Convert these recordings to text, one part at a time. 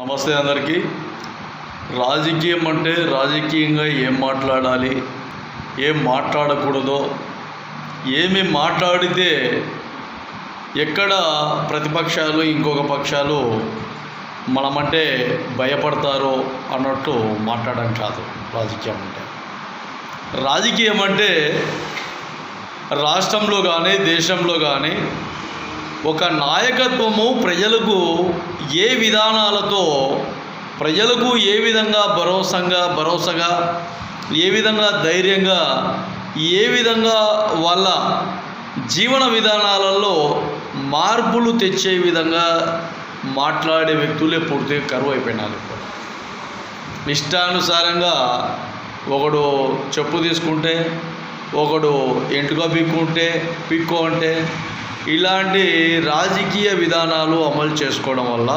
నమస్తే అందరికీ. రాజకీయం అంటే రాజకీయంగా ఏం మాట్లాడాలి, ఏం మాట్లాడకూడదో, ఏమి మాట్లాడితే ఎక్కడ ప్రతిపక్షాలు ఇంకొక పక్షాలు మనమంటే భయపడతారో అన్నట్టు మాట్లాడడం కాదు. రాజకీయం అంటే రాష్ట్రంలో కానీ దేశంలో కానీ ఒక నాయకత్వము ప్రజలకు ఏ విధానాలతో, ప్రజలకు ఏ విధంగా భరోసాగా ఏ విధంగా ధైర్యంగా, ఏ విధంగా వాళ్ళ జీవన విధానాలలో మార్పులు తెచ్చే విధంగా మాట్లాడే వ్యక్తులే పూర్తిగా కరువు అయిపోయినారు. ఇష్టానుసారంగా ఒకడు చెప్పు తీసుకుంటే, ఒకడు ఎంటుగా పిక్కు అంటే ఇలాంటి రాజకీయ విధానాలు అమలు చేసుకోవడం వల్ల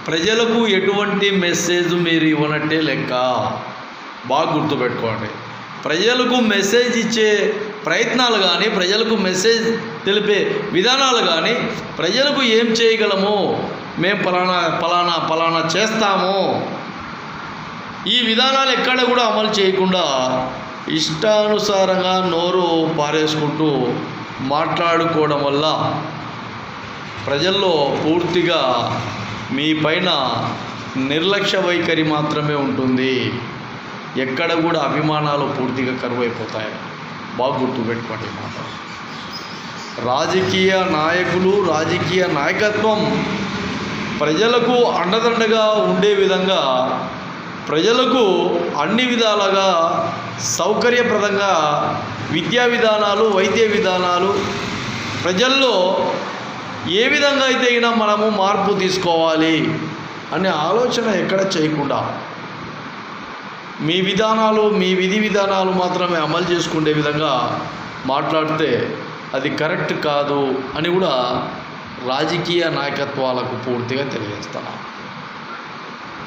ప్రజలకు ఎటువంటి మెసేజ్ మీరు ఇవ్వనట్టే లెక్క. బాగా గుర్తుపెట్టుకోండి. ప్రజలకు మెసేజ్ ఇచ్చే ప్రయత్నాలు కానీ, ప్రజలకు మెసేజ్ తెలిపే విధానాలు కానీ, ప్రజలకు ఏం చేయగలము, మేము పలానా చేస్తాము, ఈ విధానాలు ఎక్కడ కూడా అమలు చేయకుండా ఇష్టానుసారంగా నోరు పారేసుకుంటూ మాట్లాడుకోవడం వల్ల ప్రజల్లో పూర్తిగా మీ పైన నిర్లక్ష్య వైఖరి మాత్రమే ఉంటుంది. ఎక్కడ కూడా అభిమానాలు పూర్తిగా కరువైపోతాయి. బాగా గుర్తుపెట్టుకోండి మాట. రాజకీయ నాయకులు, రాజకీయ నాయకత్వం ప్రజలకు అండదండగా ఉండే విధంగా, ప్రజలకు అన్ని విధాలుగా సౌకర్యప్రదంగా విద్యా విధానాలు, వైద్య విధానాలు, ప్రజల్లో ఏ విధంగా అయితే అయినా మనము మార్పు తీసుకోవాలి అనే ఆలోచన ఎక్కడ చేయకుండా మీ విధానాలు, మీ విధి విధానాలు మాత్రమే అమలు చేసుకునే విధంగా మాట్లాడితే అది కరెక్ట్ కాదు అని కూడా రాజకీయ నాయకత్వాలకు పూర్తిగా తెలియజేస్తున్నాను.